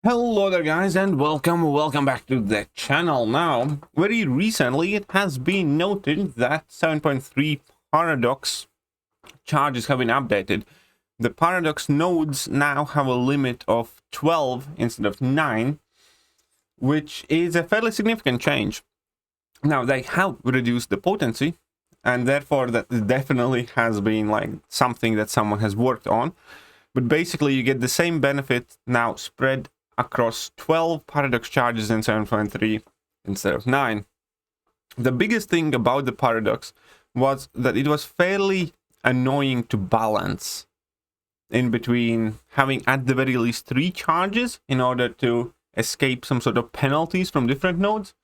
Hello there guys, and welcome back to the channel. Now, very recently it has been noted that 7.3 paradox charges have been updated. The paradox nodes now have a limit of 12 instead of 9, which is a fairly significant change. Now, they have reduced the potency, and therefore that definitely has been like something that someone has worked on. But basically you get the same benefit now spread across 12 paradox charges in 7.3 instead of 9. The biggest thing about the paradox was that it was fairly annoying to balance in between having at the very least 3 charges in order to escape some sort of penalties from different nodes,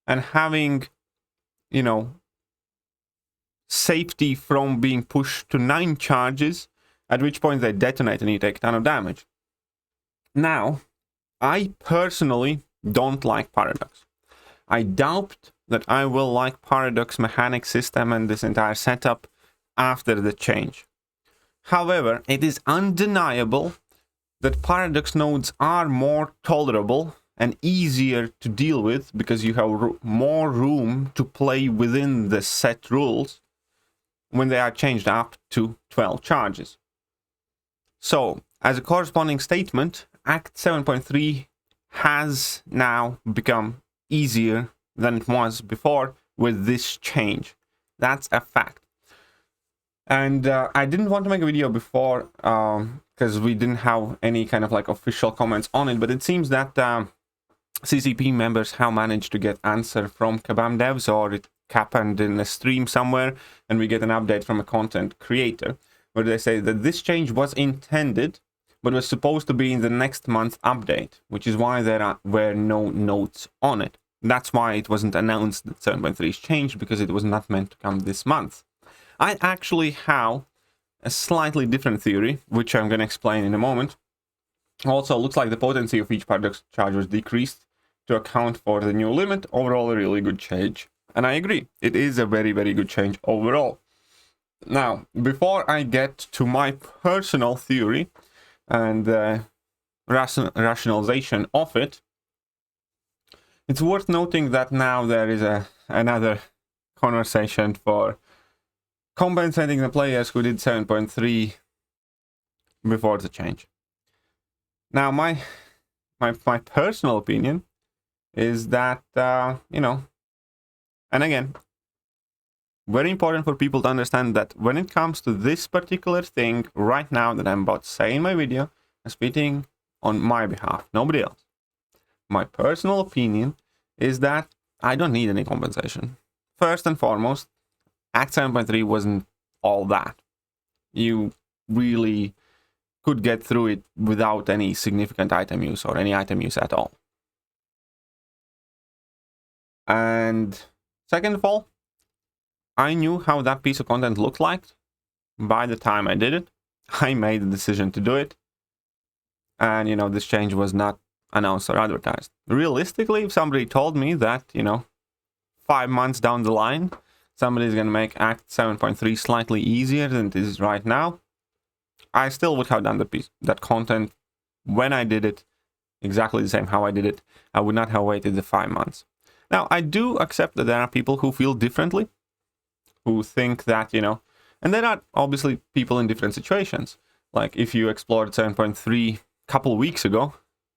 and having, you know, safety from being pushed to 9 charges, at which point they detonate and you take a ton of damage. Now, I personally don't like paradox. I doubt that I will like paradox mechanic system and this entire setup after the change. However, it is undeniable that paradox nodes are more tolerable and easier to deal with because you have more room to play within the set rules when they are changed up to 12 charges. So, as a corresponding statement, Act 7.3 has now become easier than it was before with this change. That's a fact. And I didn't want to make a video before because we didn't have any kind of like official comments on it, but it seems that CCP members have managed to get answer from Kabam devs, or it happened in a stream somewhere and we get an update from a content creator where they say that this change was intended but was supposed to be in the next month update, which is why there were no notes on it. That's why it wasn't announced that 7.3 is changed, because it was not meant to come this month. I actually have a slightly different theory, which I'm going to explain in a moment. Also, looks like the potency of each paradox charge was decreased to account for the new limit. Overall, a really good change. And I agree, it is a very, very good change overall. Now, before I get to my personal theory and rationalization of it, it's worth noting that now there is another conversation for compensating the players who did 7.3 before the change. Now, my personal opinion is that, you know, and again, very important for people to understand that when it comes to this particular thing right now that I'm about to say in my video, I'm speaking on my behalf, nobody else. My personal opinion is that I don't need any compensation. First and foremost, Act 7.3 wasn't all that. You really could get through it without any significant item use or any item use at all. And second of all, I knew how that piece of content looked like by the time I did it. I made the decision to do it. And, you know, this change was not announced or advertised. Realistically, if somebody told me that, you know, 5 months down the line, somebody's going to make Act 7.3 slightly easier than it is right now, I still would have done that content when I did it, exactly the same how I did it. I would not have waited the 5 months. Now, I do accept that there are people who feel differently, who think that, you know, and there are obviously people in different situations. Like if you explored 7.3 a couple weeks ago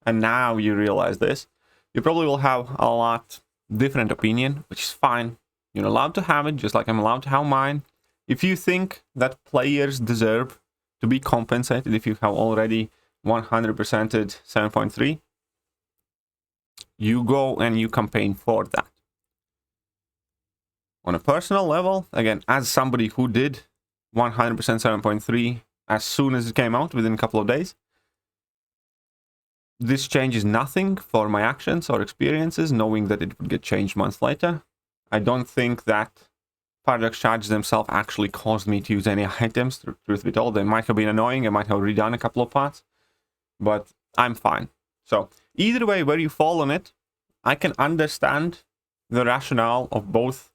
and now you realize this, you probably will have a lot different opinion, which is fine. You're allowed to have it, just like I'm allowed to have mine. If you think that players deserve to be compensated if you have already 100%ed 7.3, you go and you campaign for that. On a personal level, again, as somebody who did 100% 7.3 as soon as it came out, within a couple of days, this changes nothing for my actions or experiences, knowing that it would get changed months later. I don't think that paradox charges themselves actually caused me to use any items, truth be told. They might have been annoying, I might have redone a couple of parts, but I'm fine. So, either way, where you fall on it, I can understand the rationale of both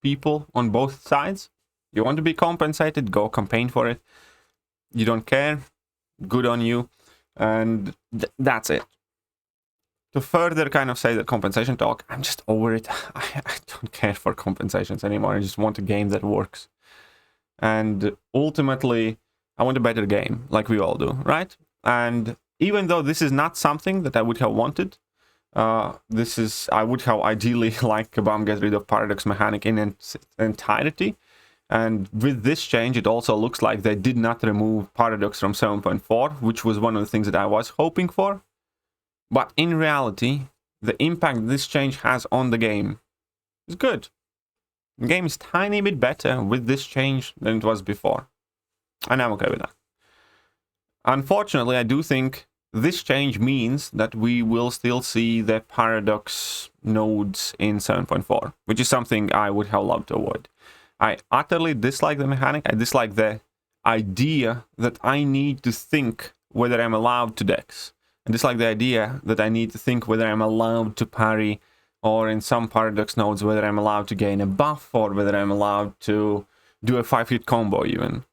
people on both sides. You want to be compensated, go campaign for it. You don't care, good on you. And that's it. to further kind of say the compensation talk, I'm just over it. I don't care for compensations anymore. I just want a game that works. And ultimately, I want a better game, like we all do, right? And even though this is not something that I would have wanted, I would have ideally liked Kabam get rid of paradox mechanic in its entirety. And with this change, it also looks like they did not remove paradox from 7.4, which was one of the things that I was hoping for. But in reality, the impact this change has on the game is good. The game is tiny bit better with this change than it was before. And I'm okay with that. Unfortunately, I do think this change means that we will still see the paradox nodes in 7.4, which is something I would have loved to avoid. I utterly dislike the mechanic. I dislike the idea that I need to think whether I'm allowed to dex. I dislike the idea that I need to think whether I'm allowed to parry, or in some paradox nodes, whether I'm allowed to gain a buff, or whether I'm allowed to do a 5-hit combo even.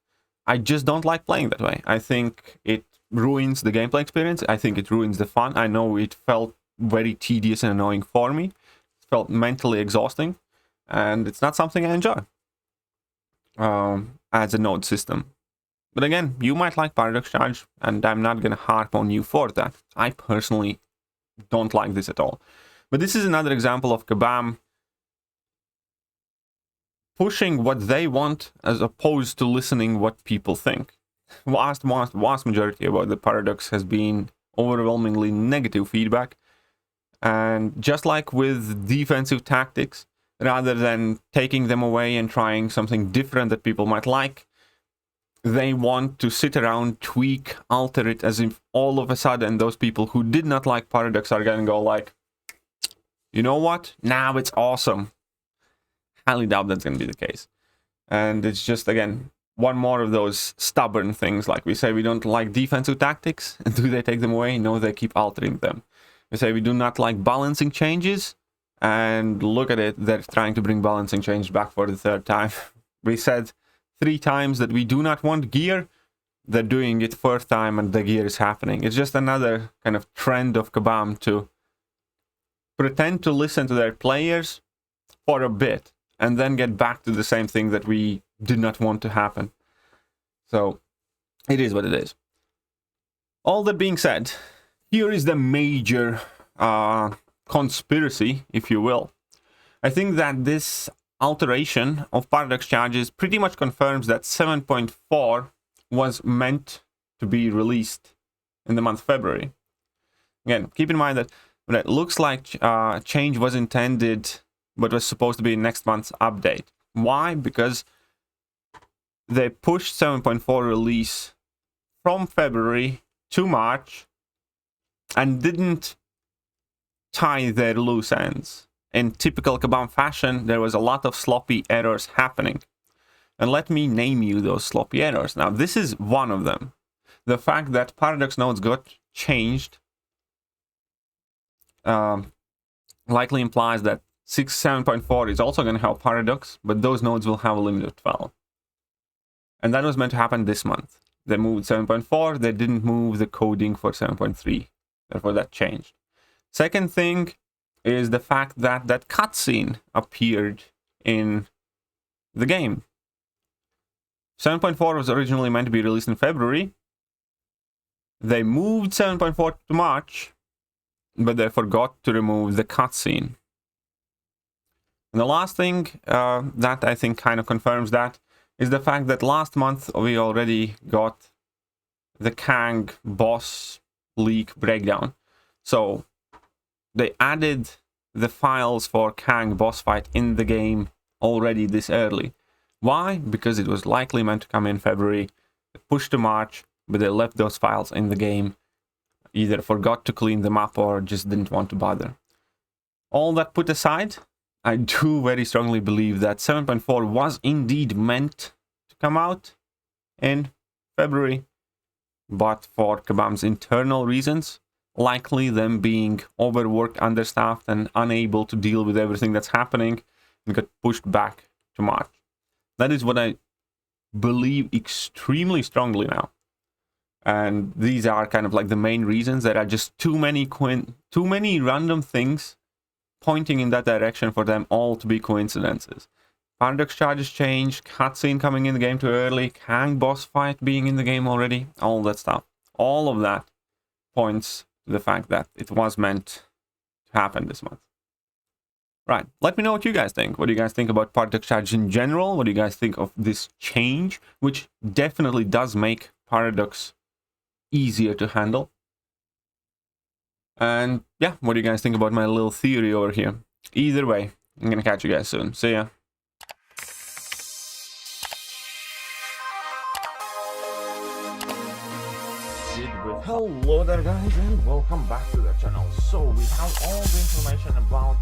I just don't like playing that way. I think it ruins the gameplay experience. I think it ruins the fun. I know it felt very tedious and annoying for me. It felt mentally exhausting, and it's not something I enjoy as a node system. But again, you might like paradox charge, and I'm not going to harp on you for that. I personally don't like this at all. But this is another example of Kabam pushing what they want as opposed to listening what people think. Vast majority about the paradox has been overwhelmingly negative feedback. And just like with defensive tactics, rather than taking them away and trying something different that people might like, they want to sit around, tweak, alter it, as if all of a sudden those people who did not like paradox are going to go like, you know what? Now it's awesome. Highly doubt that's going to be the case. And it's just, again, one more of those stubborn things. Like we say, we don't like defensive tactics. And do they take them away? No, they keep altering them. We say we do not like balancing changes. And look at it, they're trying to bring balancing change back for the third time. We said 3 times that we do not want gear. They're doing it 4th time and the gear is happening. It's just another kind of trend of Kabam to pretend to listen to their players for a bit and then get back to the same thing that we did not want to happen. So it is what it is. All that being said, here is the major conspiracy, if you will. I think that this alteration of paradox charges pretty much confirms that 7.4 was meant to be released in the month of February. Again, keep in mind that it looks like change was intended, but was supposed to be next month's update. Why? Because they pushed 7.4 release from February to March and didn't tie their loose ends. In typical Kabam fashion, there was a lot of sloppy errors happening. And let me name you those sloppy errors. Now, this is one of them. The fact that paradox nodes got changed likely implies that 7.4 is also going to have paradox, but those nodes will have a limit of 12. And that was meant to happen this month. They moved 7.4, they didn't move the coding for 7.3. Therefore, that changed. Second thing is the fact that that cutscene appeared in the game. 7.4 was originally meant to be released in February. They moved 7.4 to March, but they forgot to remove the cutscene. And the last thing that I think kind of confirms that is the fact that last month we already got the Kang boss leak breakdown. So they added the files for Kang boss fight in the game already this early. Why? Because it was likely meant to come in February, pushed to March, but they left those files in the game. Either forgot to clean them up or just didn't want to bother. All that put aside, I do very strongly believe that 7.4 was indeed meant to come out in February, but for Kabam's internal reasons, likely them being overworked, understaffed, and unable to deal with everything that's happening, and got pushed back to March. That is what I believe extremely strongly now. And these are kind of like the main reasons. There are just too many random things pointing in that direction for them all to be coincidences. Paradox charges change, cutscene coming in the game too early, Kang boss fight being in the game already, all that stuff. All of that points to the fact that it was meant to happen this month. Right, let me know what you guys think. What do you guys think about paradox charges in general? What do you guys think of this change, which definitely does make paradox easier to handle? And yeah, what do you guys think about my little theory over here? Either way, I'm gonna catch you guys soon. See ya. Hello there guys and welcome back to the channel. So we have all the information about